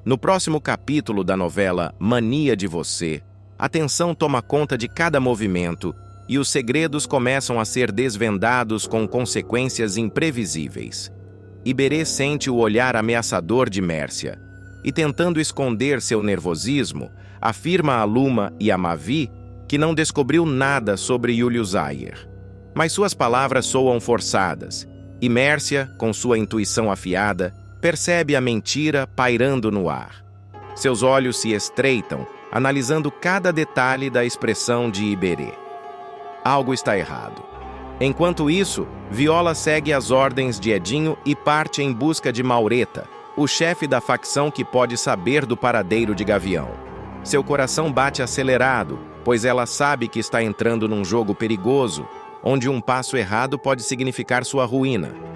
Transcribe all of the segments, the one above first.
No próximo capítulo da novela Mania de Você, a tensão toma conta de cada movimento e os segredos começam a ser desvendados com consequências imprevisíveis. Iberê sente o olhar ameaçador de Mércia e, tentando esconder seu nervosismo, afirma a Luma e a Mavi que não descobriu nada sobre Julius Ayer. Mas suas palavras soam forçadas, e Mércia, com sua intuição afiada, percebe a mentira pairando no ar. Seus olhos se estreitam, analisando cada detalhe da expressão de Iberê. Algo está errado. Enquanto isso, Viola segue as ordens de Edinho e parte em busca de Maureta, o chefe da facção que pode saber do paradeiro de Gavião. Seu coração bate acelerado, pois ela sabe que está entrando num jogo perigoso, onde um passo errado pode significar sua ruína.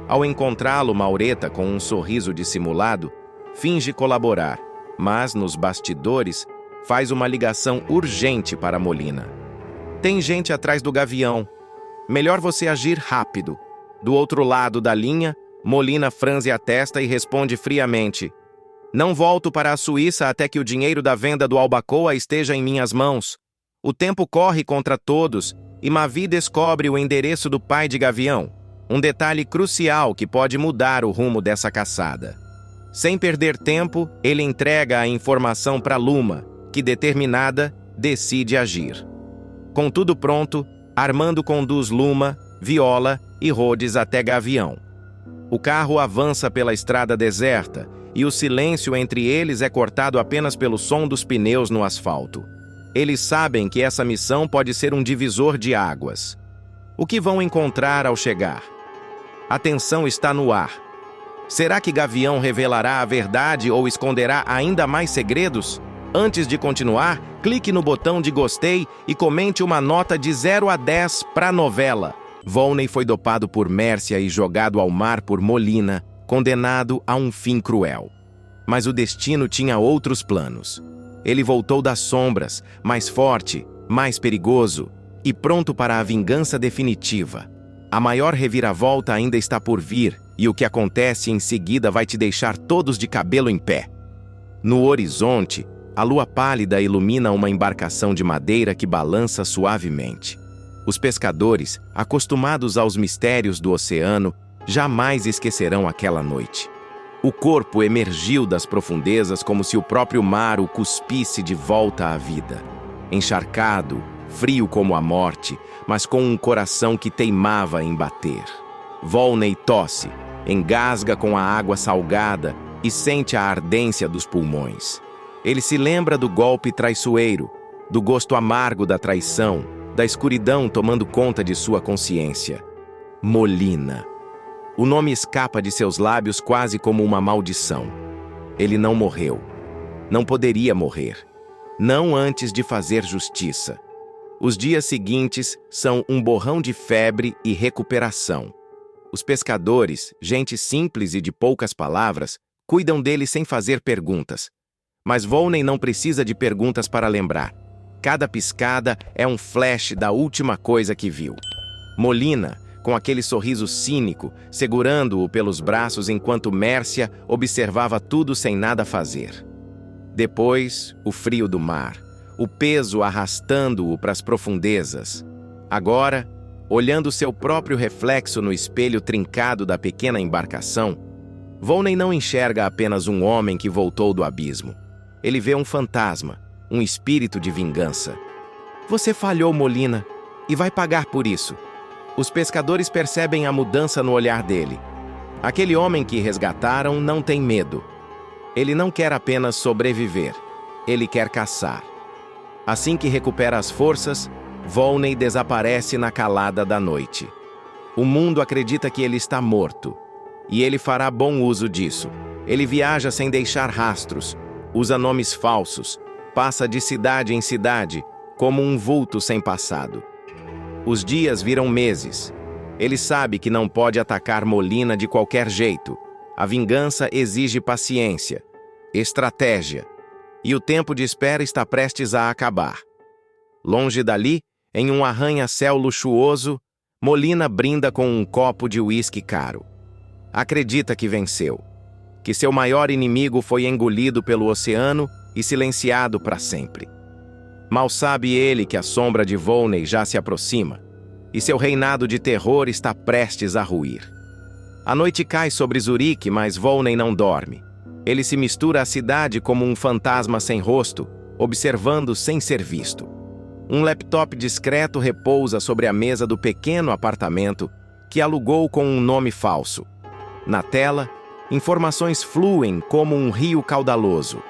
Ao encontrá-lo, Maureta, com um sorriso dissimulado, finge colaborar, mas, nos bastidores, faz uma ligação urgente para Molina. Tem gente atrás do Gavião. Melhor você agir rápido. Do outro lado da linha, Molina franze a testa e responde friamente: Não volto para a Suíça até que o dinheiro da venda do Albacoa esteja em minhas mãos. O tempo corre contra todos e Mavi descobre o endereço do pai de Gavião, um detalhe crucial que pode mudar o rumo dessa caçada. Sem perder tempo, ele entrega a informação para Luma, que, determinada, decide agir. Com tudo pronto, Armando conduz Luma, Viola e Rhodes até Gavião. O carro avança pela estrada deserta e o silêncio entre eles é cortado apenas pelo som dos pneus no asfalto. Eles sabem que essa missão pode ser um divisor de águas. O que vão encontrar ao chegar? A tensão está no ar. Será que Gavião revelará a verdade ou esconderá ainda mais segredos? Antes de continuar, clique no botão de gostei e comente uma nota de 0 a 10 para a novela. Volney foi dopado por Mércia e jogado ao mar por Molina, condenado a um fim cruel. Mas o destino tinha outros planos. Ele voltou das sombras, mais forte, mais perigoso e pronto para a vingança definitiva. A maior reviravolta ainda está por vir e o que acontece em seguida vai te deixar todos de cabelo em pé. No horizonte, a lua pálida ilumina uma embarcação de madeira que balança suavemente. Os pescadores, acostumados aos mistérios do oceano, jamais esquecerão aquela noite. O corpo emergiu das profundezas como se o próprio mar o cuspisse de volta à vida. Encharcado, frio como a morte, mas com um coração que teimava em bater. Volney tosse, engasga com a água salgada e sente a ardência dos pulmões. Ele se lembra do golpe traiçoeiro, do gosto amargo da traição, da escuridão tomando conta de sua consciência. Molina. O nome escapa de seus lábios quase como uma maldição. Ele não morreu. Não poderia morrer. Não antes de fazer justiça. Os dias seguintes são um borrão de febre e recuperação. Os pescadores, gente simples e de poucas palavras, cuidam dele sem fazer perguntas. Mas Volney não precisa de perguntas para lembrar. Cada piscada é um flash da última coisa que viu. Molina, com aquele sorriso cínico, segurando-o pelos braços enquanto Mércia observava tudo sem nada fazer. Depois, o frio do mar, o peso arrastando-o para as profundezas. Agora, olhando seu próprio reflexo no espelho trincado da pequena embarcação, Volney não enxerga apenas um homem que voltou do abismo. Ele vê um fantasma, um espírito de vingança. Você falhou, Molina, e vai pagar por isso. Os pescadores percebem a mudança no olhar dele. Aquele homem que resgataram não tem medo. Ele não quer apenas sobreviver. Ele quer caçar. Assim que recupera as forças, Volney desaparece na calada da noite. O mundo acredita que ele está morto. E ele fará bom uso disso. Ele viaja sem deixar rastros, usa nomes falsos, passa de cidade em cidade, como um vulto sem passado. Os dias viram meses. Ele sabe que não pode atacar Molina de qualquer jeito. A vingança exige paciência, estratégia, e o tempo de espera está prestes a acabar. Longe dali, em um arranha-céu luxuoso, Molina brinda com um copo de uísque caro. Acredita que venceu. que seu maior inimigo foi engolido pelo oceano e silenciado para sempre. Mal sabe ele que a sombra de Volney já se aproxima, e seu reinado de terror está prestes a ruir. A noite cai sobre Zurique, mas Volney não dorme. Ele se mistura à cidade como um fantasma sem rosto, observando sem ser visto. Um laptop discreto repousa sobre a mesa do pequeno apartamento que alugou com um nome falso. Na tela, informações fluem como um rio caudaloso.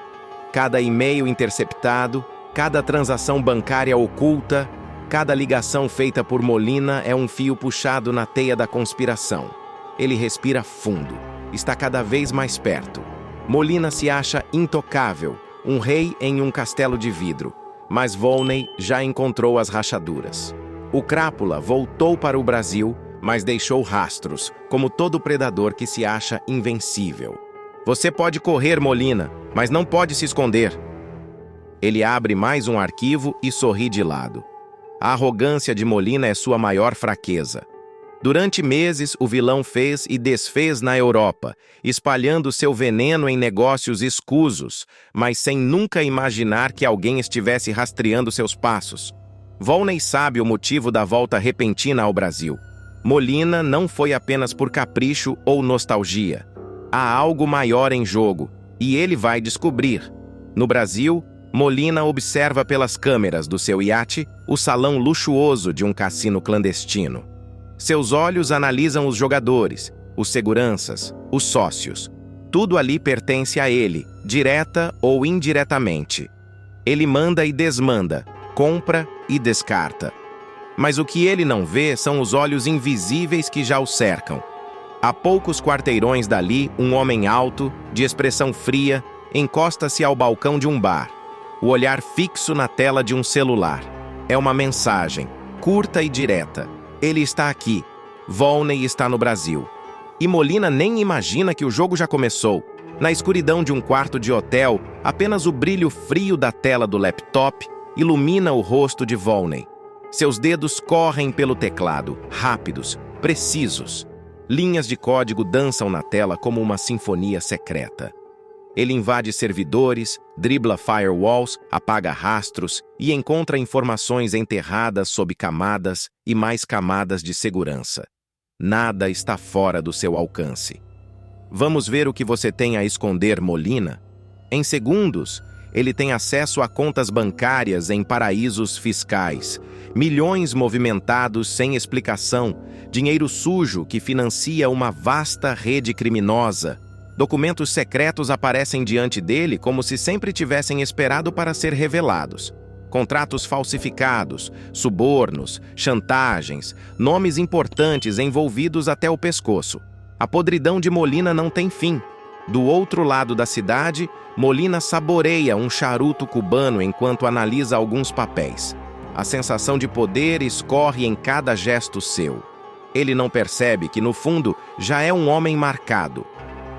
Cada e-mail interceptado, cada transação bancária oculta, cada ligação feita por Molina é um fio puxado na teia da conspiração. Ele respira fundo. Está cada vez mais perto. Molina se acha intocável, um rei em um castelo de vidro. Mas Volney já encontrou as rachaduras. O Crápula voltou para o Brasil, mas deixou rastros, como todo predador que se acha invencível. Você pode correr, Molina, mas não pode se esconder. Ele abre mais um arquivo e sorri de lado. A arrogância de Molina é sua maior fraqueza. Durante meses, o vilão fez e desfez na Europa, espalhando seu veneno em negócios escusos, mas sem nunca imaginar que alguém estivesse rastreando seus passos. Volney sabe o motivo da volta repentina ao Brasil. Molina não foi apenas por capricho ou nostalgia. Há algo maior em jogo, e ele vai descobrir. No Brasil, Molina observa pelas câmeras do seu iate o salão luxuoso de um cassino clandestino. Seus olhos analisam os jogadores, os seguranças, os sócios. Tudo ali pertence a ele, direta ou indiretamente. Ele manda e desmanda, compra e descarta. Mas o que ele não vê são os olhos invisíveis que já o cercam. A poucos quarteirões dali, um homem alto, de expressão fria, encosta-se ao balcão de um bar. O olhar fixo na tela de um celular. É uma mensagem, curta e direta. Ele está aqui. Volney está no Brasil. E Molina nem imagina que o jogo já começou. Na escuridão de um quarto de hotel, apenas o brilho frio da tela do laptop ilumina o rosto de Volney. Seus dedos correm pelo teclado, rápidos, precisos. Linhas de código dançam na tela como uma sinfonia secreta. Ele invade servidores, dribla firewalls, apaga rastros e encontra informações enterradas sob camadas e mais camadas de segurança. Nada está fora do seu alcance. Vamos ver o que você tem a esconder, Molina? Em segundos, ele tem acesso a contas bancárias em paraísos fiscais, milhões movimentados sem explicação, dinheiro sujo que financia uma vasta rede criminosa. Documentos secretos aparecem diante dele como se sempre tivessem esperado para ser revelados. Contratos falsificados, subornos, chantagens, nomes importantes envolvidos até o pescoço. A podridão de Molina não tem fim. Do outro lado da cidade, Molina saboreia um charuto cubano enquanto analisa alguns papéis. A sensação de poder escorre em cada gesto seu. Ele não percebe que, no fundo, já é um homem marcado.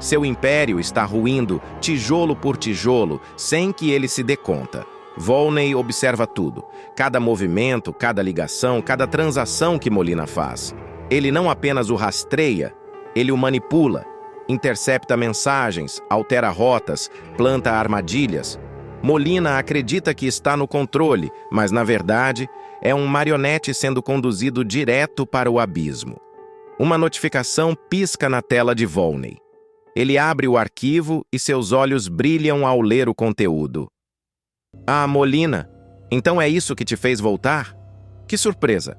Seu império está ruindo, tijolo por tijolo, sem que ele se dê conta. Volney observa tudo, cada movimento, cada ligação, cada transação que Molina faz. Ele não apenas o rastreia, ele o manipula, intercepta mensagens, altera rotas, planta armadilhas. Molina acredita que está no controle, mas, na verdade, é um marionete sendo conduzido direto para o abismo. Uma notificação pisca na tela de Volney. Ele abre o arquivo e seus olhos brilham ao ler o conteúdo. Ah, Molina, então é isso que te fez voltar? Que surpresa!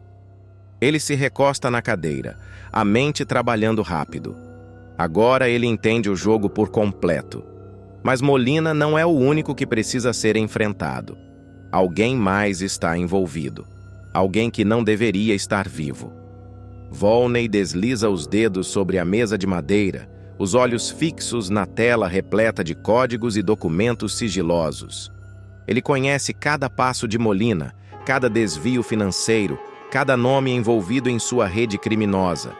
Ele se recosta na cadeira, a mente trabalhando rápido. Agora ele entende o jogo por completo. Mas Molina não é o único que precisa ser enfrentado. Alguém mais está envolvido. Alguém que não deveria estar vivo. Volney desliza os dedos sobre a mesa de madeira, os olhos fixos na tela repleta de códigos e documentos sigilosos. Ele conhece cada passo de Molina, cada desvio financeiro, cada nome envolvido em sua rede criminosa.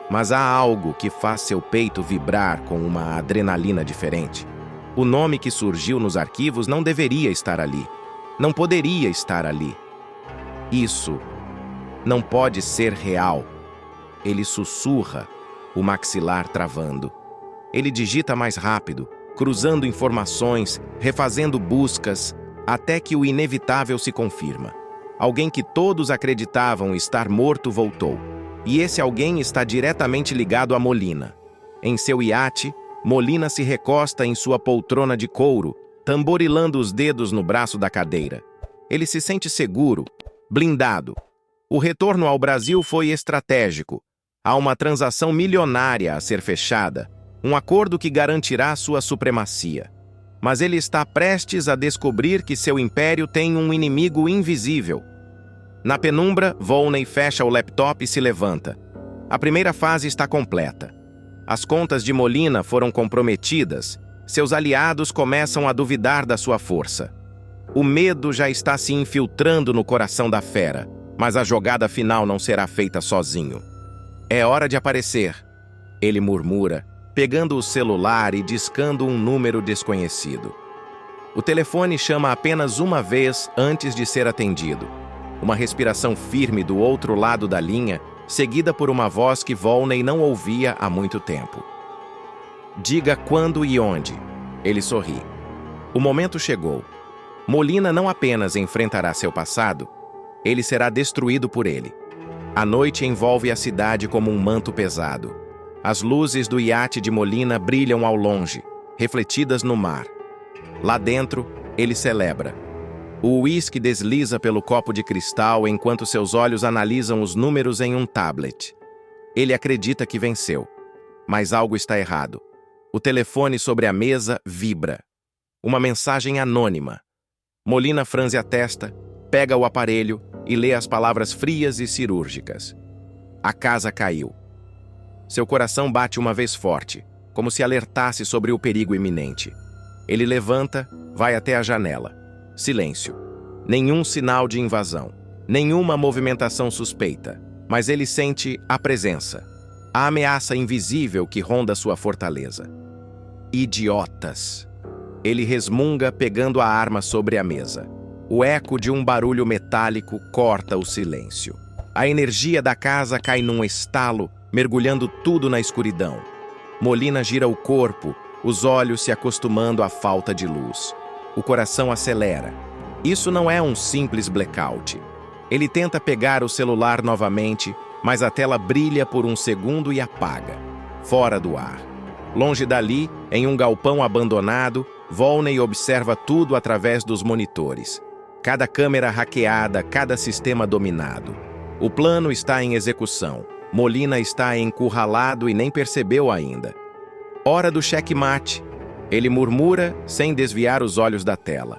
Mas há algo que faz seu peito vibrar com uma adrenalina diferente. O nome que surgiu nos arquivos não deveria estar ali. Não poderia estar ali. Isso não pode ser real. Ele sussurra, o maxilar travando. Ele digita mais rápido, cruzando informações, refazendo buscas, até que o inevitável se confirma. Alguém que todos acreditavam estar morto voltou. E esse alguém está diretamente ligado a Molina. Em seu iate, Molina se recosta em sua poltrona de couro, tamborilando os dedos no braço da cadeira. Ele se sente seguro, blindado. O retorno ao Brasil foi estratégico. Há uma transação milionária a ser fechada, um acordo que garantirá sua supremacia. Mas ele está prestes a descobrir que seu império tem um inimigo invisível. Na penumbra, Volney fecha o laptop e se levanta. A primeira fase está completa. As contas de Molina foram comprometidas. Seus aliados começam a duvidar da sua força. O medo já está se infiltrando no coração da fera, mas a jogada final não será feita sozinho. É hora de aparecer, ele murmura, pegando o celular e discando um número desconhecido. O telefone chama apenas uma vez antes de ser atendido. Uma respiração firme do outro lado da linha, seguida por uma voz que Volney não ouvia há muito tempo. Diga quando e onde. Ele sorri. O momento chegou. Molina não apenas enfrentará seu passado, ele será destruído por ele. A noite envolve a cidade como um manto pesado. As luzes do iate de Molina brilham ao longe, refletidas no mar. Lá dentro, ele celebra. O uísque desliza pelo copo de cristal enquanto seus olhos analisam os números em um tablet. Ele acredita que venceu. Mas algo está errado. O telefone sobre a mesa vibra. Uma mensagem anônima. Molina franze a testa, pega o aparelho e lê as palavras frias e cirúrgicas. A casa caiu. Seu coração bate uma vez forte, como se alertasse sobre o perigo iminente. Ele levanta, vai até a janela. Silêncio. Nenhum sinal de invasão. Nenhuma movimentação suspeita. Mas ele sente a presença. A ameaça invisível que ronda sua fortaleza. Idiotas. Ele resmunga pegando a arma sobre a mesa. O eco de um barulho metálico corta o silêncio. A energia da casa cai num estalo, mergulhando tudo na escuridão. Molina gira o corpo, os olhos se acostumando à falta de luz. O coração acelera. Isso não é um simples blackout. Ele tenta pegar o celular novamente, mas a tela brilha por um segundo e apaga, fora do ar. Longe dali, em um galpão abandonado, Volney observa tudo através dos monitores. Cada câmera hackeada, cada sistema dominado. O plano está em execução. Molina está encurralado e nem percebeu ainda. Hora do checkmate. Ele murmura, sem desviar os olhos da tela.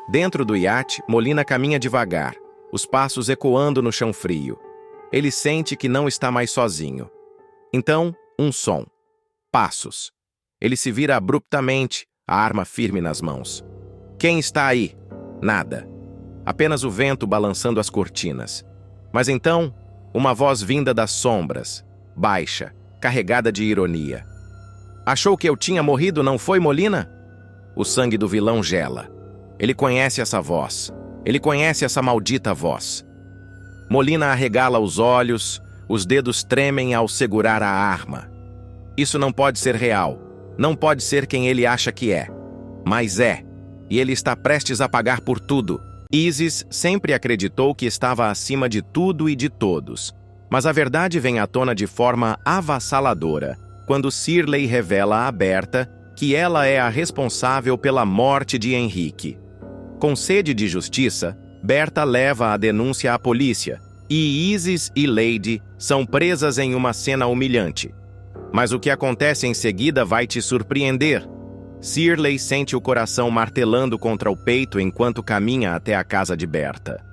Dentro do iate, Molina caminha devagar, os passos ecoando no chão frio. Ele sente que não está mais sozinho. Então, um som. Passos. Ele se vira abruptamente, a arma firme nas mãos. Quem está aí? Nada. Apenas o vento balançando as cortinas. Mas então, uma voz vinda das sombras, baixa, carregada de ironia. Achou que eu tinha morrido, não foi, Molina? O sangue do vilão gela. Ele conhece essa voz. Ele conhece essa maldita voz. Molina arregala os olhos, os dedos tremem ao segurar a arma. Isso não pode ser real. Não pode ser quem ele acha que é. Mas é. E ele está prestes a pagar por tudo. Isis sempre acreditou que estava acima de tudo e de todos. Mas a verdade vem à tona de forma avassaladora quando Shirley revela a Berta que ela é a responsável pela morte de Henrique. Com sede de justiça, Berta leva a denúncia à polícia, e Isis e Lady são presas em uma cena humilhante. Mas o que acontece em seguida vai te surpreender. Shirley sente o coração martelando contra o peito enquanto caminha até a casa de Berta.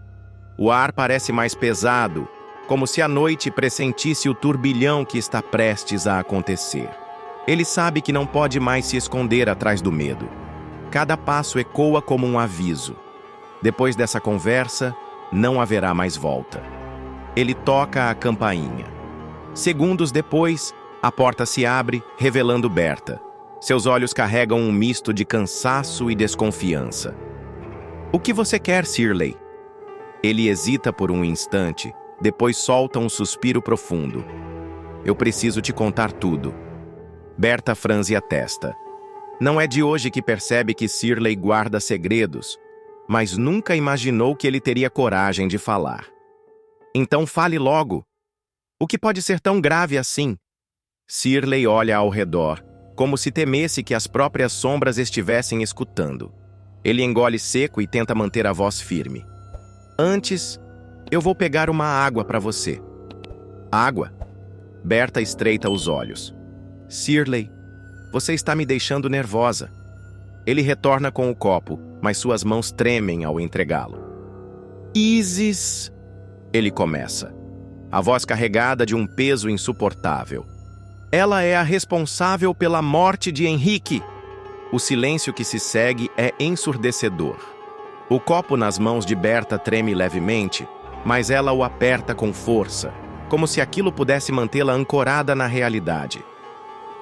O ar parece mais pesado, como se a noite pressentisse o turbilhão que está prestes a acontecer. Ele sabe que não pode mais se esconder atrás do medo. Cada passo ecoa como um aviso. Depois dessa conversa, não haverá mais volta. Ele toca a campainha. Segundos depois, a porta se abre, revelando Berta. Seus olhos carregam um misto de cansaço e desconfiança. O que você quer, Shirley? Ele hesita por um instante, depois solta um suspiro profundo. Eu preciso te contar tudo. Berta franze a testa. Não é de hoje que percebe que Shirley guarda segredos, mas nunca imaginou que ele teria coragem de falar. Então fale logo. O que pode ser tão grave assim? Shirley olha ao redor, como se temesse que as próprias sombras estivessem escutando. Ele engole seco e tenta manter a voz firme. Antes, eu vou pegar uma água para você. Água? Berta estreita os olhos. Shirley, você está me deixando nervosa. Ele retorna com o copo, mas suas mãos tremem ao entregá-lo. Isis... Ele começa, a voz carregada de um peso insuportável. Ela é a responsável pela morte de Henrique. O silêncio que se segue é ensurdecedor. O copo nas mãos de Berta treme levemente, mas ela o aperta com força, como se aquilo pudesse mantê-la ancorada na realidade.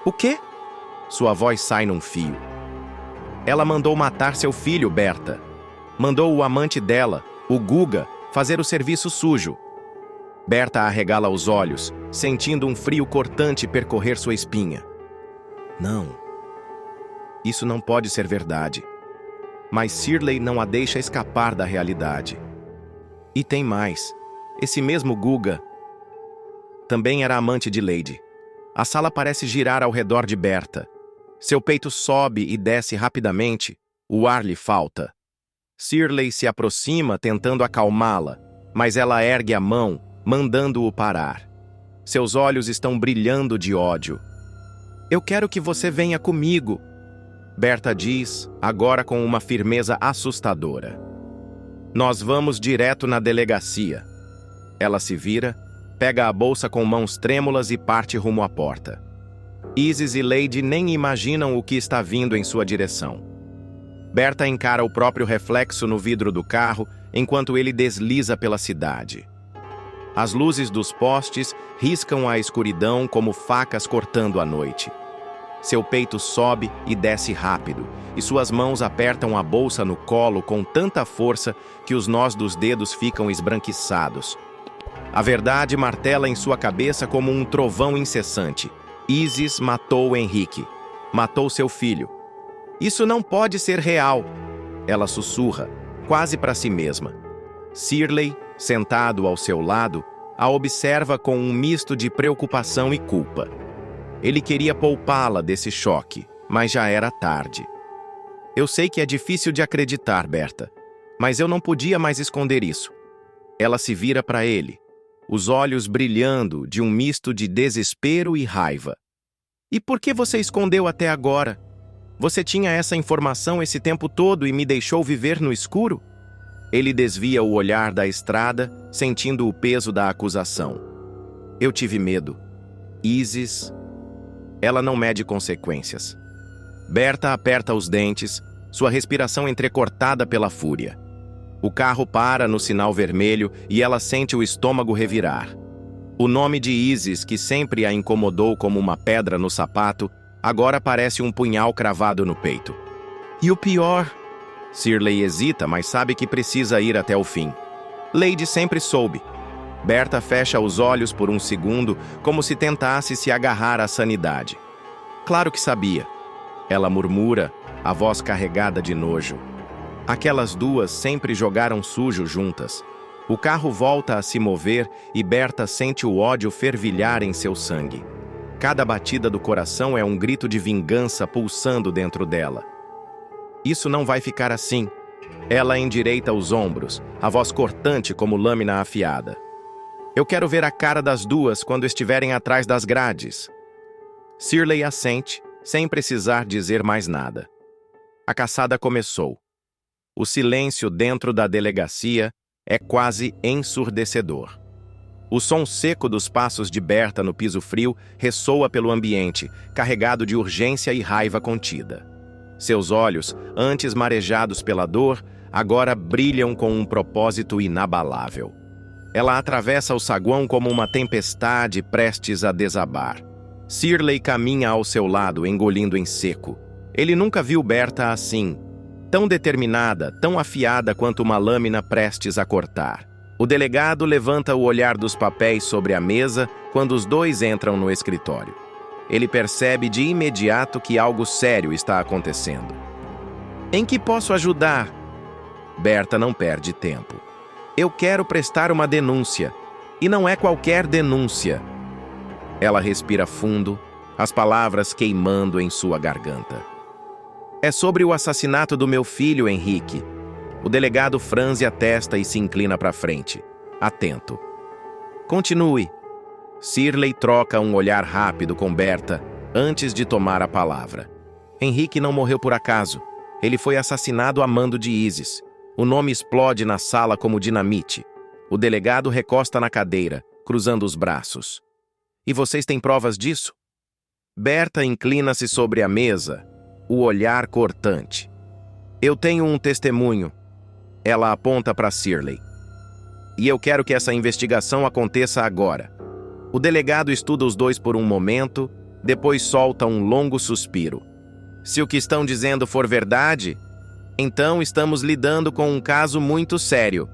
O quê? Sua voz sai num fio. Ela mandou matar seu filho, Berta. Mandou o amante dela, o Guga, fazer o serviço sujo. Berta arregala os olhos, sentindo um frio cortante percorrer sua espinha. Não. Isso não pode ser verdade. Mas Shirley não a deixa escapar da realidade. E tem mais. Esse mesmo Guga também era amante de Lady. A sala parece girar ao redor de Berta. Seu peito sobe e desce rapidamente. O ar lhe falta. Shirley se aproxima tentando acalmá-la, mas ela ergue a mão, mandando-o parar. Seus olhos estão brilhando de ódio. Eu quero que você venha comigo, Berta diz, agora com uma firmeza assustadora. Nós vamos direto na delegacia. Ela se vira, pega a bolsa com mãos trêmulas e parte rumo à porta. Isis e Lady nem imaginam o que está vindo em sua direção. Berta encara o próprio reflexo no vidro do carro enquanto ele desliza pela cidade. As luzes dos postes riscam a escuridão como facas cortando a noite. Seu peito sobe e desce rápido, e suas mãos apertam a bolsa no colo com tanta força que os nós dos dedos ficam esbranquiçados. A verdade martela em sua cabeça como um trovão incessante. Isis matou Henrique. Matou seu filho. Isso não pode ser real. Ela sussurra, quase para si mesma. Shirley, sentado ao seu lado, a observa com um misto de preocupação e culpa. Ele queria poupá-la desse choque, mas já era tarde. Eu sei que é difícil de acreditar, Berta, mas eu não podia mais esconder isso. Ela se vira para ele, os olhos brilhando de um misto de desespero e raiva. E por que você escondeu até agora? Você tinha essa informação esse tempo todo e me deixou viver no escuro? Ele desvia o olhar da estrada, sentindo o peso da acusação. Eu tive medo. Isis... Ela não mede consequências. Berta aperta os dentes, sua respiração entrecortada pela fúria. O carro para no sinal vermelho e ela sente o estômago revirar. O nome de Isis, que sempre a incomodou como uma pedra no sapato, agora parece um punhal cravado no peito. E o pior... Shirley hesita, mas sabe que precisa ir até o fim. Lady sempre soube. Berta fecha os olhos por um segundo, como se tentasse se agarrar à sanidade. Claro que sabia. Ela murmura, a voz carregada de nojo. Aquelas duas sempre jogaram sujo juntas. O carro volta a se mover e Berta sente o ódio fervilhar em seu sangue. Cada batida do coração é um grito de vingança pulsando dentro dela. Isso não vai ficar assim. Ela endireita os ombros, a voz cortante como lâmina afiada. Eu quero ver a cara das duas quando estiverem atrás das grades. Shirley assente, sem precisar dizer mais nada. A caçada começou. O silêncio dentro da delegacia é quase ensurdecedor. O som seco dos passos de Berta no piso frio ressoa pelo ambiente, carregado de urgência e raiva contida. Seus olhos, antes marejados pela dor, agora brilham com um propósito inabalável. Ela atravessa o saguão como uma tempestade prestes a desabar. Shirley caminha ao seu lado, engolindo em seco. Ele nunca viu Berta assim, tão determinada, tão afiada quanto uma lâmina prestes a cortar. O delegado levanta o olhar dos papéis sobre a mesa quando os dois entram no escritório. Ele percebe de imediato que algo sério está acontecendo. Em que posso ajudar? Berta não perde tempo. Eu quero prestar uma denúncia. E não é qualquer denúncia. Ela respira fundo, as palavras queimando em sua garganta. É sobre o assassinato do meu filho, Henrique. O delegado franze a testa e se inclina para frente, atento. Continue. Shirley troca um olhar rápido com Berta antes de tomar a palavra. Henrique não morreu por acaso. Ele foi assassinado a mando de Isis. O nome explode na sala como dinamite. O delegado recosta na cadeira, cruzando os braços. E vocês têm provas disso? Berta inclina-se sobre a mesa, o olhar cortante. Eu tenho um testemunho. Ela aponta para Shirley. E eu quero que essa investigação aconteça agora. O delegado estuda os dois por um momento, depois solta um longo suspiro. Se o que estão dizendo for verdade, então estamos lidando com um caso muito sério.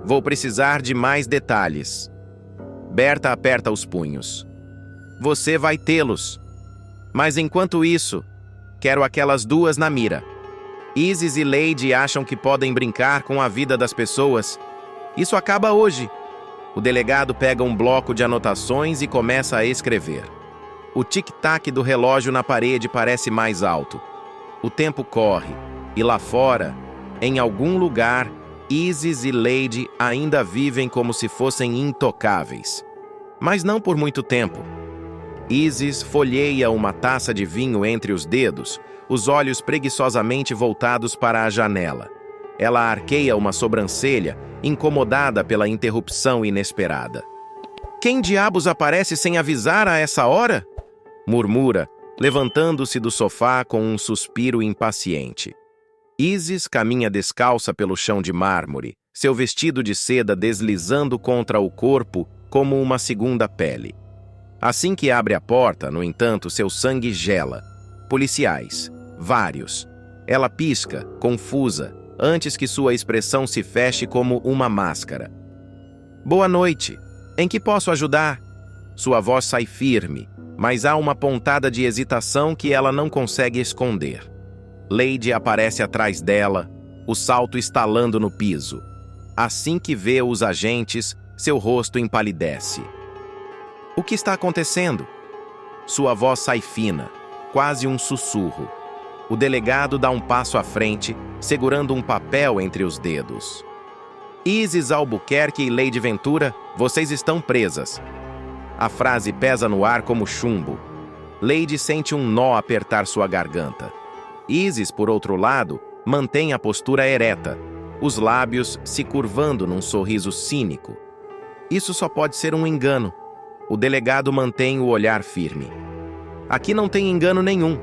Vou precisar de mais detalhes. Berta aperta os punhos. Você vai tê-los. Mas enquanto isso, quero aquelas duas na mira. Isis e Lady acham que podem brincar com a vida das pessoas. Isso acaba hoje. O delegado pega um bloco de anotações e começa a escrever. O tic-tac do relógio na parede parece mais alto. O tempo corre, e lá fora, em algum lugar, Isis e Lady ainda vivem como se fossem intocáveis. Mas não por muito tempo. Isis folheia uma taça de vinho entre os dedos, os olhos preguiçosamente voltados para a janela. Ela arqueia uma sobrancelha, incomodada pela interrupção inesperada. Quem diabos aparece sem avisar a essa hora? Murmura, levantando-se do sofá com um suspiro impaciente. Isis caminha descalça pelo chão de mármore, seu vestido de seda deslizando contra o corpo como uma segunda pele. Assim que abre a porta, no entanto, seu sangue gela. Policiais. Vários. Ela pisca, confusa, antes que sua expressão se feche como uma máscara. Boa noite. Em que posso ajudar? Sua voz sai firme, mas há uma pontada de hesitação que ela não consegue esconder. Lady aparece atrás dela, o salto estalando no piso. Assim que vê os agentes, seu rosto empalidece. O que está acontecendo? Sua voz sai fina, quase um sussurro. O delegado dá um passo à frente, segurando um papel entre os dedos. Isis Albuquerque e Lady Ventura, vocês estão presas. A frase pesa no ar como chumbo. Lady sente um nó apertar sua garganta. Isis, por outro lado, mantém a postura ereta, os lábios se curvando num sorriso cínico. Isso só pode ser um engano. O delegado mantém o olhar firme. Aqui não tem engano nenhum.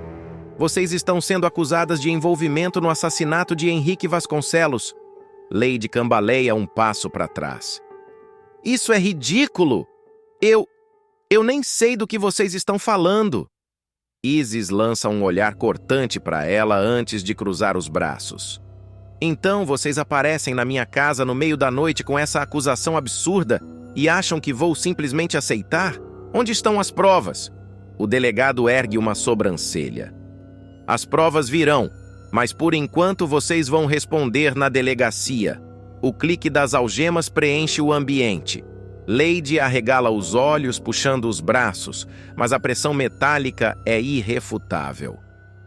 Vocês estão sendo acusadas de envolvimento no assassinato de Henrique Vasconcelos. Lady cambaleia um passo para trás. Isso é ridículo! Eu nem sei do que vocês estão falando. Isis lança um olhar cortante para ela antes de cruzar os braços. Então vocês aparecem na minha casa no meio da noite com essa acusação absurda e acham que vou simplesmente aceitar? Onde estão as provas? O delegado ergue uma sobrancelha. As provas virão, mas por enquanto vocês vão responder na delegacia. O clique das algemas preenche o ambiente. Lady arregala os olhos, puxando os braços, mas a pressão metálica é irrefutável.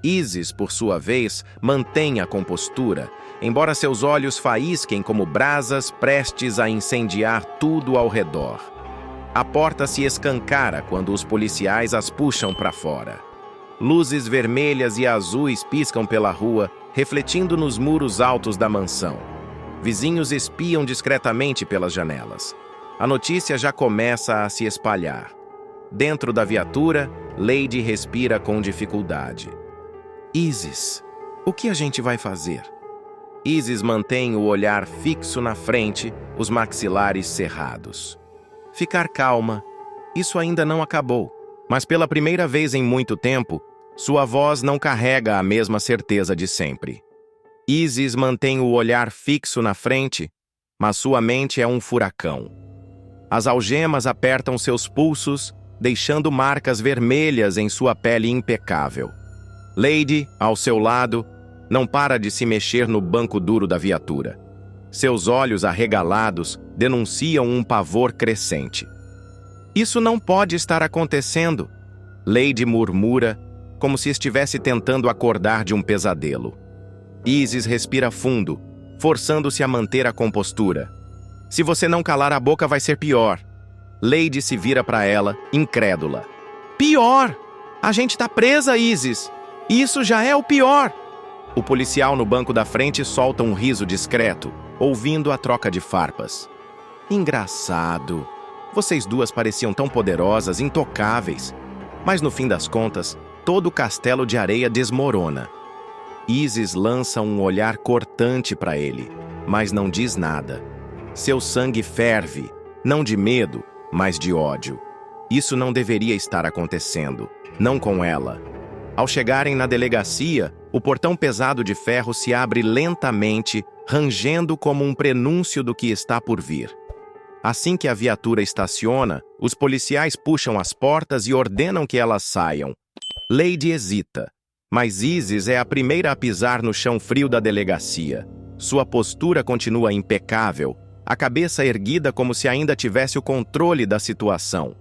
Isis, por sua vez, mantém a compostura, embora seus olhos faísquem como brasas prestes a incendiar tudo ao redor. A porta se escancara quando os policiais as puxam para fora. Luzes vermelhas e azuis piscam pela rua, refletindo nos muros altos da mansão. Vizinhos espiam discretamente pelas janelas. A notícia já começa a se espalhar. Dentro da viatura, Lady respira com dificuldade. Isis, o que a gente vai fazer? Isis mantém o olhar fixo na frente, os maxilares cerrados. Ficar calma. Isso ainda não acabou. Mas pela primeira vez em muito tempo, sua voz não carrega a mesma certeza de sempre. Isis mantém o olhar fixo na frente, mas sua mente é um furacão. As algemas apertam seus pulsos deixando marcas vermelhas em sua pele impecável. Lady, ao seu lado, não para de se mexer no banco duro da viatura. Seus olhos arregalados denunciam um pavor crescente. Isso não pode estar acontecendo, Lady murmura, como se estivesse tentando acordar de um pesadelo. Isis respira fundo, forçando-se a manter a compostura. Se você não calar a boca, vai ser pior. Lady se vira para ela, incrédula. Pior! A gente tá presa, Isis! Isso já é o pior! O policial no banco da frente solta um riso discreto, ouvindo a troca de farpas. Engraçado. Vocês duas pareciam tão poderosas, intocáveis. Mas no fim das contas, todo o castelo de areia desmorona. Isis lança um olhar cortante para ele, mas não diz nada. Seu sangue ferve, não de medo, mas de ódio. Isso não deveria estar acontecendo, não com ela. Ao chegarem na delegacia, o portão pesado de ferro se abre lentamente, rangendo como um prenúncio do que está por vir. Assim que a viatura estaciona, os policiais puxam as portas e ordenam que elas saiam. Lady hesita, mas Isis é a primeira a pisar no chão frio da delegacia. Sua postura continua impecável, a cabeça erguida como se ainda tivesse o controle da situação.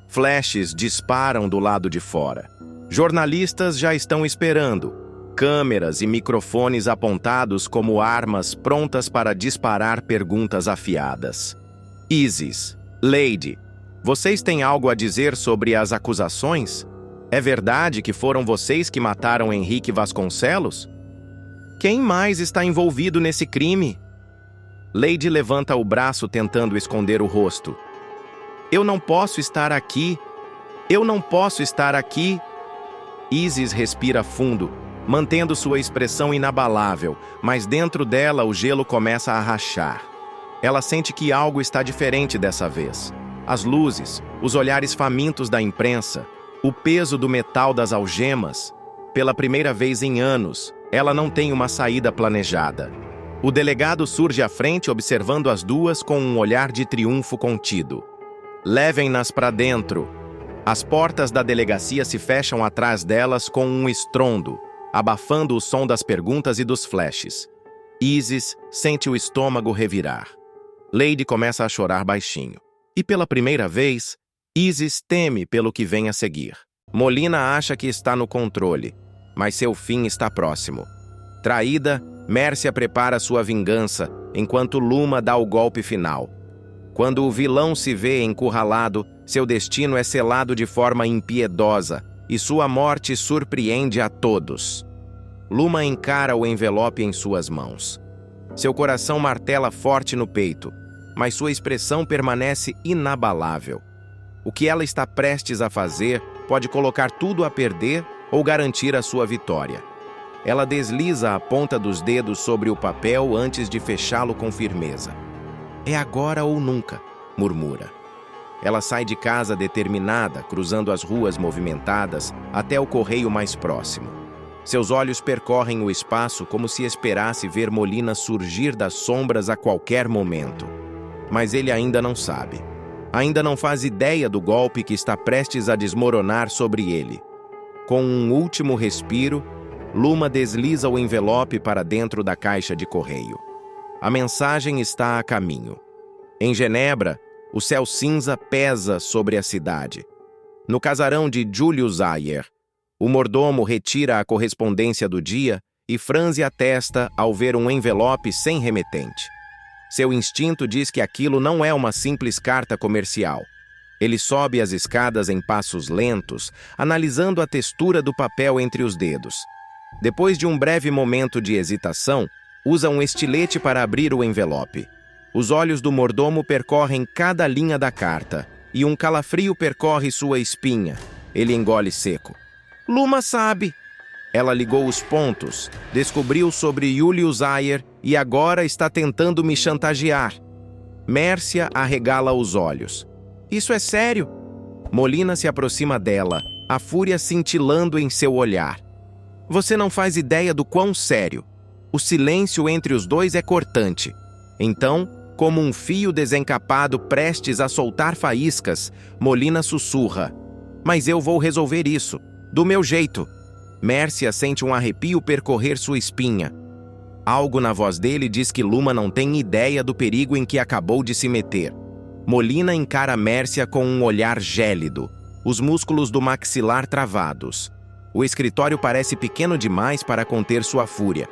Flashes disparam do lado de fora. Jornalistas já estão esperando, câmeras e microfones apontados como armas prontas para disparar perguntas afiadas. Isis, Lady, vocês têm algo a dizer sobre as acusações? É verdade que foram vocês que mataram Henrique Vasconcelos? Quem mais está envolvido nesse crime? Lady levanta o braço tentando esconder o rosto. Eu não posso estar aqui. Eu não posso estar aqui. Isis respira fundo, mantendo sua expressão inabalável, mas dentro dela o gelo começa a rachar. Ela sente que algo está diferente dessa vez. As luzes, os olhares famintos da imprensa, o peso do metal das algemas. Pela primeira vez em anos, ela não tem uma saída planejada. O delegado surge à frente observando as duas com um olhar de triunfo contido. Levem-nas para dentro. As portas da delegacia se fecham atrás delas com um estrondo, abafando o som das perguntas e dos flashes. Isis sente o estômago revirar. Lady começa a chorar baixinho. E pela primeira vez, Isis teme pelo que vem a seguir. Molina acha que está no controle, mas seu fim está próximo. Traída, Mércia prepara sua vingança, enquanto Luma dá o golpe final. Quando o vilão se vê encurralado, seu destino é selado de forma impiedosa, e sua morte surpreende a todos. Luma encara o envelope em suas mãos. Seu coração martela forte no peito, mas sua expressão permanece inabalável. O que ela está prestes a fazer pode colocar tudo a perder ou garantir a sua vitória. Ela desliza a ponta dos dedos sobre o papel antes de fechá-lo com firmeza. É agora ou nunca, murmura. Ela sai de casa determinada, cruzando as ruas movimentadas até o correio mais próximo. Seus olhos percorrem o espaço como se esperasse ver Molina surgir das sombras a qualquer momento. Mas ele ainda não sabe. Ainda não faz ideia do golpe que está prestes a desmoronar sobre ele. Com um último respiro, Luma desliza o envelope para dentro da caixa de correio. A mensagem está a caminho. Em Genebra, o céu cinza pesa sobre a cidade. No casarão de Julius Ayer, o mordomo retira a correspondência do dia e franze a testa ao ver um envelope sem remetente. Seu instinto diz que aquilo não é uma simples carta comercial. Ele sobe as escadas em passos lentos, analisando a textura do papel entre os dedos. Depois de um breve momento de hesitação, usa um estilete para abrir o envelope. Os olhos do mordomo percorrem cada linha da carta, e um calafrio percorre sua espinha. Ele engole seco. Luma sabe. Ela ligou os pontos, descobriu sobre Julius Ayer e agora está tentando me chantagear. Mércia arregala os olhos. Isso é sério? Molina se aproxima dela, a fúria cintilando em seu olhar. Você não faz ideia do quão sério. O silêncio entre os dois é cortante. Então, como um fio desencapado prestes a soltar faíscas, Molina sussurra. Mas eu vou resolver isso, do meu jeito. Mércia sente um arrepio percorrer sua espinha. Algo na voz dele diz que Luma não tem ideia do perigo em que acabou de se meter. Molina encara Mércia com um olhar gélido, os músculos do maxilar travados. O escritório parece pequeno demais para conter sua fúria.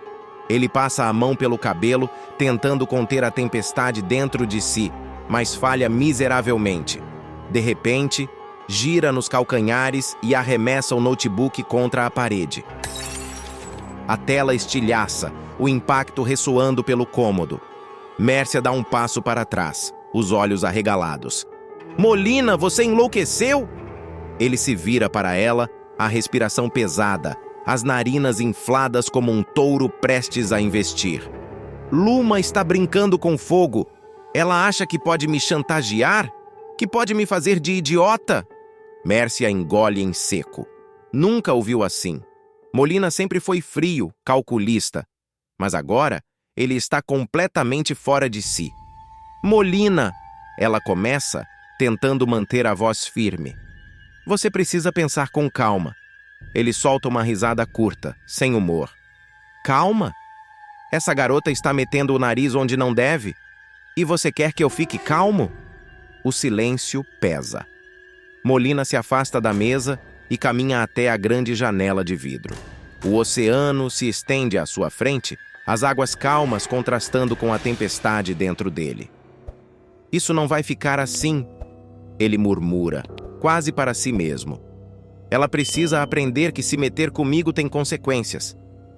Ele passa a mão pelo cabelo, tentando conter a tempestade dentro de si, mas falha miseravelmente. De repente, gira nos calcanhares e arremessa o notebook contra a parede. A tela estilhaça, o impacto ressoando pelo cômodo. Mércia dá um passo para trás, os olhos arregalados. Molina, você enlouqueceu? Ele se vira para ela, a respiração pesada, as narinas infladas como um touro prestes a investir. Luma está brincando com fogo. Ela acha que pode me chantagear? Que pode me fazer de idiota? Mércia engole em seco. Nunca o viu assim. Molina sempre foi frio, calculista. Mas agora, ele está completamente fora de si. Molina! Ela começa, tentando manter a voz firme. Você precisa pensar com calma. Ele solta uma risada curta, sem humor. Calma? Essa garota está metendo o nariz onde não deve? E você quer que eu fique calmo? O silêncio pesa. Molina se afasta da mesa e caminha até a grande janela de vidro. O oceano se estende à sua frente, as águas calmas contrastando com a tempestade dentro dele. Isso não vai ficar assim, ele murmura, quase para si mesmo. Ela precisa aprender que se meter comigo tem consequências.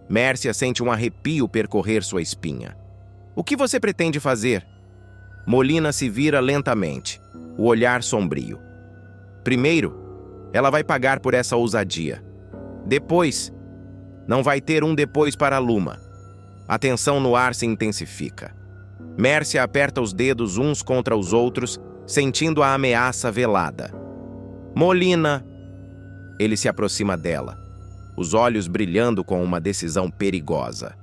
Mércia sente um arrepio percorrer sua espinha. O que você pretende fazer? Molina se vira lentamente, o olhar sombrio. Primeiro, ela vai pagar por essa ousadia. Depois, não vai ter um depois para Luma. A tensão no ar se intensifica. Mércia aperta os dedos uns contra os outros, sentindo a ameaça velada. Molina! Ele se aproxima dela, os olhos brilhando com uma decisão perigosa.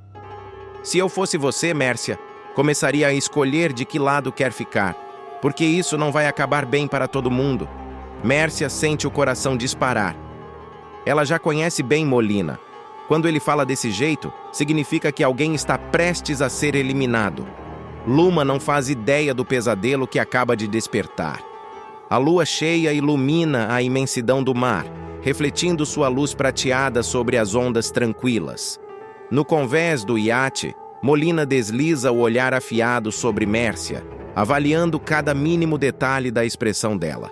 Se eu fosse você, Mércia, começaria a escolher de que lado quer ficar, porque isso não vai acabar bem para todo mundo. Mércia sente o coração disparar. Ela já conhece bem Molina. Quando ele fala desse jeito, significa que alguém está prestes a ser eliminado. Luma não faz ideia do pesadelo que acaba de despertar. A lua cheia ilumina a imensidão do mar, refletindo sua luz prateada sobre as ondas tranquilas. No convés do iate, Molina desliza o olhar afiado sobre Mércia, avaliando cada mínimo detalhe da expressão dela.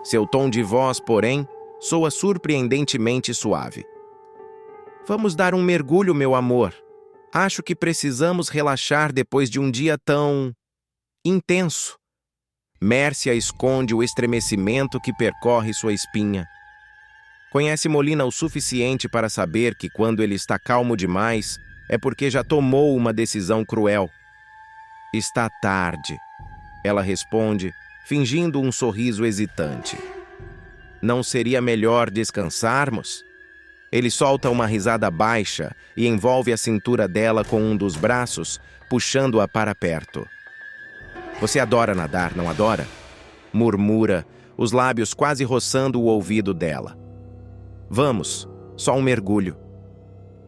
Seu tom de voz, porém, soa surpreendentemente suave. Vamos dar um mergulho, meu amor. Acho que precisamos relaxar depois de um dia tão intenso. Mércia esconde o estremecimento que percorre sua espinha. Conhece Molina o suficiente para saber que quando ele está calmo demais, é porque já tomou uma decisão cruel. Está tarde, ela responde, fingindo um sorriso hesitante. Não seria melhor descansarmos? Ele solta uma risada baixa e envolve a cintura dela com um dos braços, puxando-a para perto. Você adora nadar, não adora? Murmura, os lábios quase roçando o ouvido dela. Vamos, só um mergulho.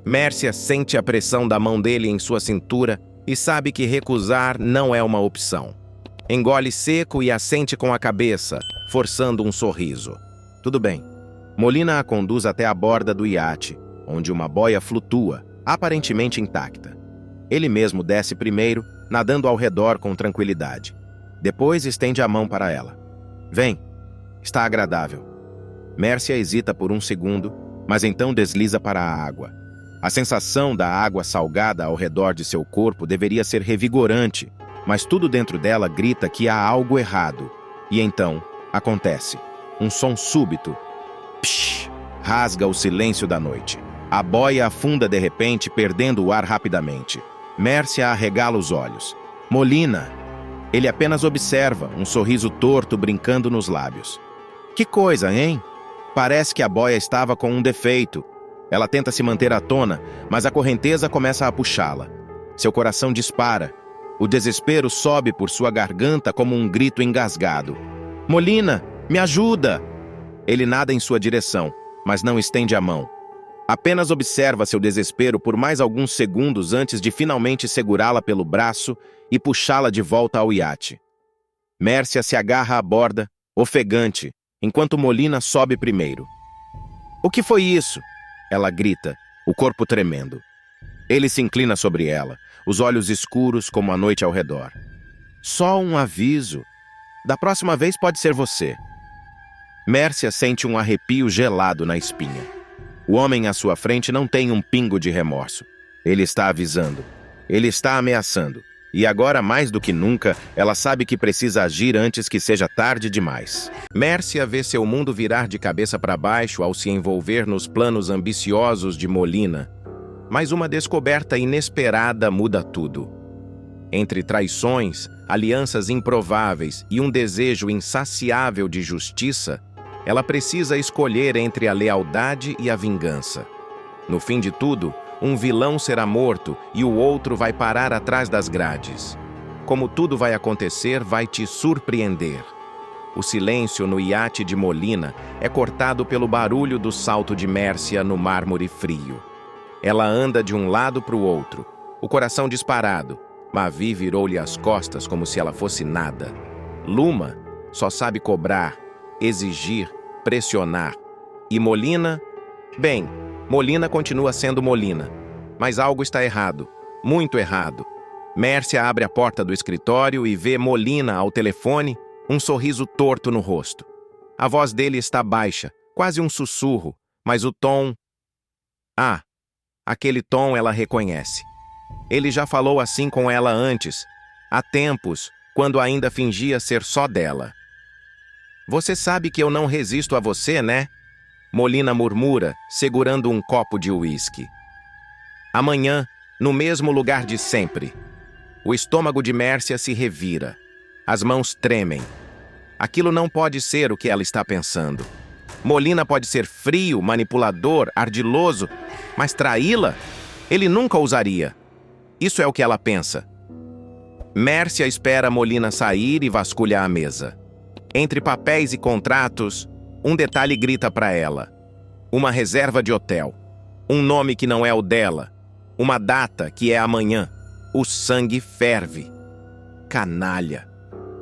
Mércia sente a pressão da mão dele em sua cintura e sabe que recusar não é uma opção. Engole seco e assente com a cabeça, forçando um sorriso. Tudo bem. Molina a conduz até a borda do iate, onde uma boia flutua, aparentemente intacta. Ele mesmo desce primeiro, nadando ao redor com tranquilidade. Depois estende a mão para ela. Vem, está agradável. Mércia hesita por um segundo, mas então desliza para a água. A sensação da água salgada ao redor de seu corpo deveria ser revigorante, mas tudo dentro dela grita que há algo errado. E então, acontece. Um som súbito. Psh! Rasga o silêncio da noite. A boia afunda de repente, perdendo o ar rapidamente. Mércia arregala os olhos. Molina! Ele apenas observa, um sorriso torto brincando nos lábios. Que coisa, hein? Parece que a boia estava com um defeito. Ela tenta se manter à tona, mas a correnteza começa a puxá-la. Seu coração dispara. O desespero sobe por sua garganta como um grito engasgado. Molina, me ajuda! Ele nada em sua direção, mas não estende a mão. Apenas observa seu desespero por mais alguns segundos antes de finalmente segurá-la pelo braço e puxá-la de volta ao iate. Mércia se agarra à borda, ofegante, enquanto Molina sobe primeiro. "O que foi isso?" ela grita, o corpo tremendo. Ele se inclina sobre ela, os olhos escuros como a noite ao redor. "Só um aviso. Da próxima vez pode ser você." Mércia sente um arrepio gelado na espinha. O homem à sua frente não tem um pingo de remorso. Ele está avisando. Ele está ameaçando. E agora, mais do que nunca, ela sabe que precisa agir antes que seja tarde demais. Mércia vê seu mundo virar de cabeça para baixo ao se envolver nos planos ambiciosos de Molina. Mas uma descoberta inesperada muda tudo. Entre traições, alianças improváveis e um desejo insaciável de justiça, ela precisa escolher entre a lealdade e a vingança. No fim de tudo, um vilão será morto e o outro vai parar atrás das grades. Como tudo vai acontecer, vai te surpreender. O silêncio no iate de Molina é cortado pelo barulho do salto de Mércia no mármore frio. Ela anda de um lado para o outro, o coração disparado. Mavi virou-lhe as costas como se ela fosse nada. Luma só sabe cobrar, exigir, pressionar. E Molina? Bem, Molina continua sendo Molina. Mas algo está errado, muito errado. Mércia abre a porta do escritório e vê Molina ao telefone, um sorriso torto no rosto. A voz dele está baixa, quase um sussurro, mas o tom... Ah, aquele tom ela reconhece. Ele já falou assim com ela antes, há tempos, quando ainda fingia ser só dela. "Você sabe que eu não resisto a você, né?" Molina murmura, segurando um copo de uísque. Amanhã, no mesmo lugar de sempre. O estômago de Mércia se revira. As mãos tremem. Aquilo não pode ser o que ela está pensando. Molina pode ser frio, manipulador, ardiloso, mas traí-la? Ele nunca ousaria. Isso é o que ela pensa. Mércia espera Molina sair e vasculha a mesa. Entre papéis e contratos, um detalhe grita para ela. Uma reserva de hotel. Um nome que não é o dela. Uma data que é amanhã. O sangue ferve. Canalha.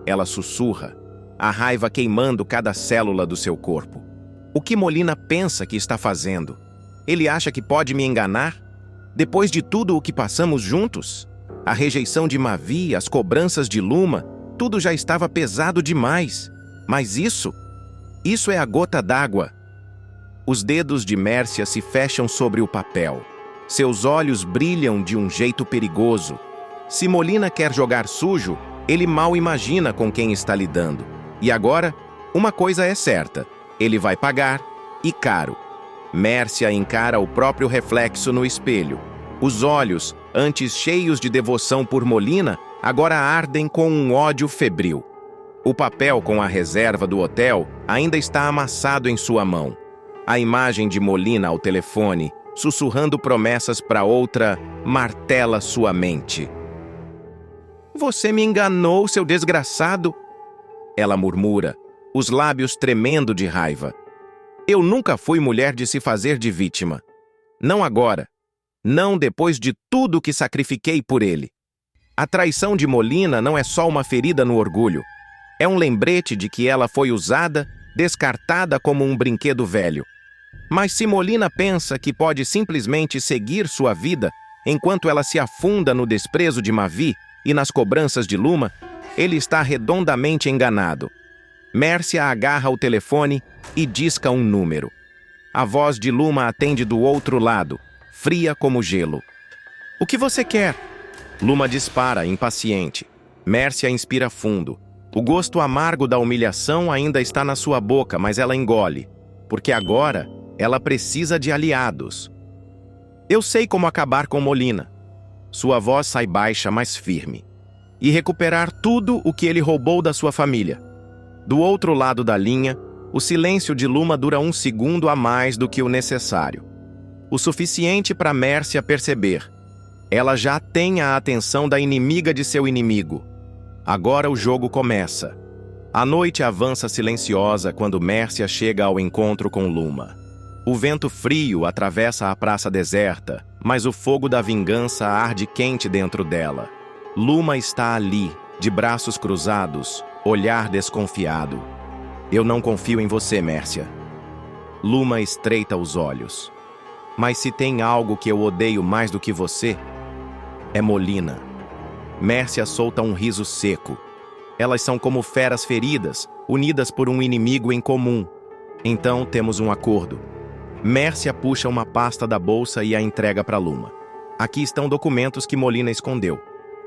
Ela sussurra, a raiva queimando cada célula do seu corpo. O que Molina pensa que está fazendo? Ele acha que pode me enganar? Depois de tudo o que passamos juntos? A rejeição de Mavi, as cobranças de Luma, tudo já estava pesado demais. Mas isso é a gota d'água. Os dedos de Mércia se fecham sobre o papel. Seus olhos brilham de um jeito perigoso. Se Molina quer jogar sujo, ele mal imagina com quem está lidando. E agora, uma coisa é certa. Ele vai pagar, e caro. Mércia encara o próprio reflexo no espelho. Os olhos, antes cheios de devoção por Molina, agora ardem com um ódio febril. O papel com a reserva do hotel ainda está amassado em sua mão. A imagem de Molina ao telefone, sussurrando promessas para outra, martela sua mente. "Você me enganou, seu desgraçado!" Ela murmura, os lábios tremendo de raiva. "Eu nunca fui mulher de se fazer de vítima. Não agora. Não depois de tudo que sacrifiquei por ele. A traição de Molina não é só uma ferida no orgulho. É um lembrete de que ela foi usada, descartada como um brinquedo velho. Mas se Molina pensa que pode simplesmente seguir sua vida enquanto ela se afunda no desprezo de Mavi e nas cobranças de Luma, ele está redondamente enganado. Mércia agarra o telefone e disca um número. A voz de Luma atende do outro lado, fria como gelo. "O que você quer?" Luma dispara, impaciente. Mércia inspira fundo. O gosto amargo da humilhação ainda está na sua boca, mas ela engole, porque agora ela precisa de aliados. "Eu sei como acabar com Molina." Sua voz sai baixa, mas firme. "E recuperar tudo o que ele roubou da sua família." Do outro lado da linha, o silêncio de Luma dura um segundo a mais do que o necessário. O suficiente para Mércia perceber. Ela já tem a atenção da inimiga de seu inimigo. Agora o jogo começa. A noite avança silenciosa quando Mércia chega ao encontro com Luma. O vento frio atravessa a praça deserta, mas o fogo da vingança arde quente dentro dela. Luma está ali, de braços cruzados, olhar desconfiado. Eu não confio em você, Mércia. Luma estreita os olhos. Mas se tem algo que eu odeio mais do que você, é Molina. Mércia solta um riso seco. Elas são como feras feridas, unidas por um inimigo em comum. Então temos um acordo. Mércia puxa uma pasta da bolsa e a entrega para Luma. Aqui estão documentos que Molina escondeu.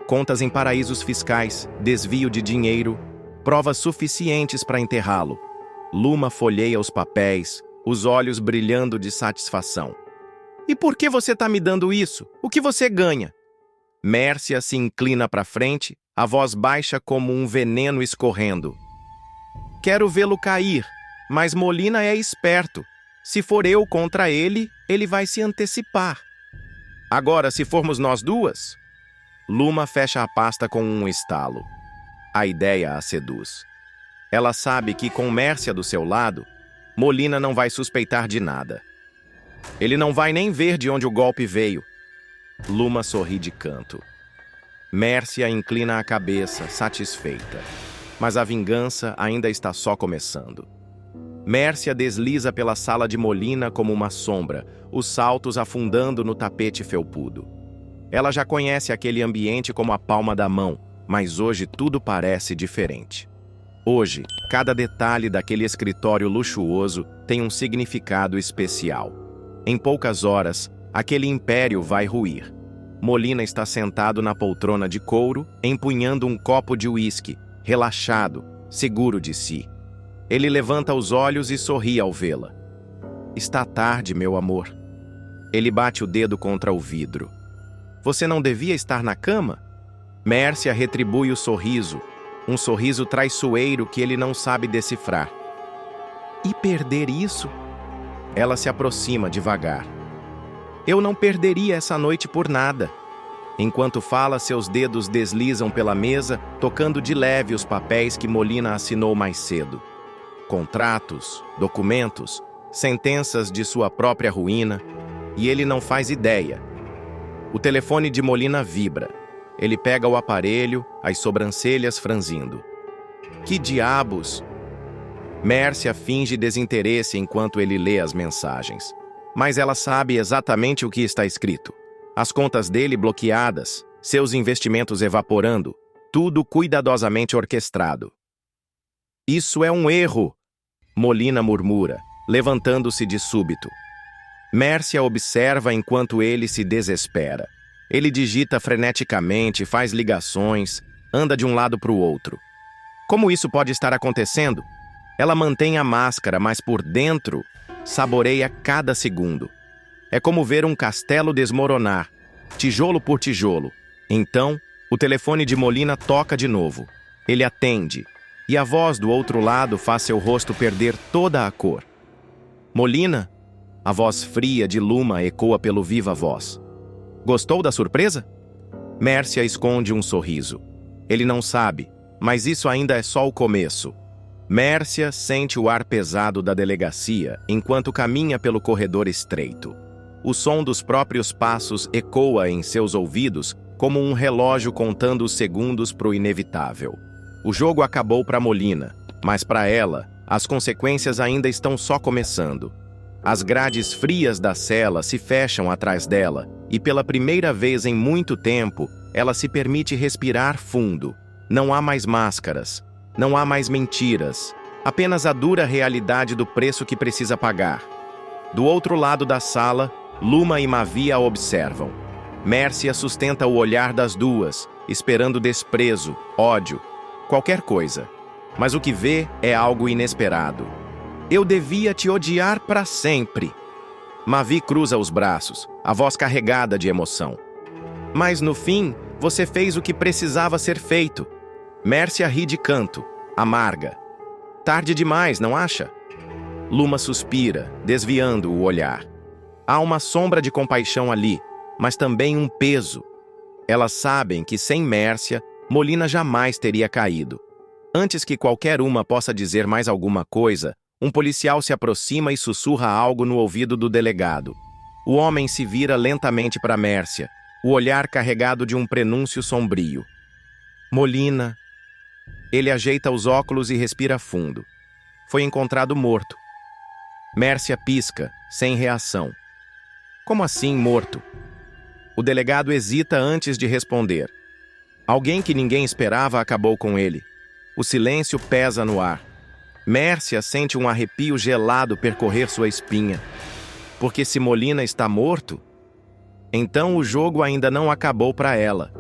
Contas em paraísos fiscais, desvio de dinheiro, provas suficientes para enterrá-lo. Luma folheia os papéis, os olhos brilhando de satisfação. E por que você está me dando isso? O que você ganha? Mércia se inclina para frente, a voz baixa como um veneno escorrendo. Quero vê-lo cair, mas Molina é esperto. Se for eu contra ele, ele vai se antecipar. Agora, se formos nós duas... Luma fecha a pasta com um estalo. A ideia a seduz. Ela sabe que com Mércia do seu lado, Molina não vai suspeitar de nada. Ele não vai nem ver de onde o golpe veio. Luma sorri de canto. Mércia inclina a cabeça, satisfeita. Mas a vingança ainda está só começando. Mércia desliza pela sala de Molina como uma sombra, os saltos afundando no tapete felpudo. Ela já conhece aquele ambiente como a palma da mão, mas hoje tudo parece diferente. Hoje, cada detalhe daquele escritório luxuoso tem um significado especial. Em poucas horas, aquele império vai ruir. Molina está sentado na poltrona de couro, empunhando um copo de uísque, relaxado, seguro de si. Ele levanta os olhos e sorri ao vê-la. Está tarde, meu amor. Ele bate o dedo contra o vidro. Você não devia estar na cama? Mércia retribui o sorriso, um sorriso traiçoeiro que ele não sabe decifrar. E perder isso? Ela se aproxima devagar. Eu não perderia essa noite por nada. Enquanto fala, seus dedos deslizam pela mesa, tocando de leve os papéis que Molina assinou mais cedo. Contratos, documentos, sentenças de sua própria ruína, e ele não faz ideia. O telefone de Molina vibra. Ele pega o aparelho, as sobrancelhas franzindo. Que diabos? Mércia finge desinteresse enquanto ele lê as mensagens. Mas ela sabe exatamente o que está escrito. As contas dele bloqueadas, seus investimentos evaporando, tudo cuidadosamente orquestrado. Isso é um erro, Molina murmura, levantando-se de súbito. Mércia observa enquanto ele se desespera. Ele digita freneticamente, faz ligações, anda de um lado para o outro. Como isso pode estar acontecendo? Ela mantém a máscara, mas por dentro saboreia cada segundo. É como ver um castelo desmoronar, tijolo por tijolo. Então, o telefone de Molina toca de novo. Ele atende, e a voz do outro lado faz seu rosto perder toda a cor. Molina? A voz fria de Luma ecoa pelo viva voz. Gostou da surpresa? Mércia esconde um sorriso. Ele não sabe, mas isso ainda é só o começo. Mércia sente o ar pesado da delegacia enquanto caminha pelo corredor estreito. O som dos próprios passos ecoa em seus ouvidos como um relógio contando os segundos para o inevitável. O jogo acabou para Molina, mas para ela, as consequências ainda estão só começando. As grades frias da cela se fecham atrás dela e pela primeira vez em muito tempo, ela se permite respirar fundo. Não há mais máscaras, não há mais mentiras, apenas a dura realidade do preço que precisa pagar. Do outro lado da sala, Luma e Mavi a observam. Mércia sustenta o olhar das duas, esperando desprezo, ódio, qualquer coisa. Mas o que vê é algo inesperado. Eu devia te odiar para sempre. Mavi cruza os braços, a voz carregada de emoção. Mas no fim, você fez o que precisava ser feito. Mércia ri de canto, amarga. Tarde demais, não acha? Luma suspira, desviando o olhar. Há uma sombra de compaixão ali, mas também um peso. Elas sabem que sem Mércia, Molina jamais teria caído. Antes que qualquer uma possa dizer mais alguma coisa, um policial se aproxima e sussurra algo no ouvido do delegado. O homem se vira lentamente para Mércia, o olhar carregado de um prenúncio sombrio. Molina. Ele ajeita os óculos e respira fundo. Foi encontrado morto. Mércia pisca, sem reação. Como assim morto? O delegado hesita antes de responder. Alguém que ninguém esperava acabou com ele. O silêncio pesa no ar. Mércia sente um arrepio gelado percorrer sua espinha. Porque se Molina está morto, então o jogo ainda não acabou para ela.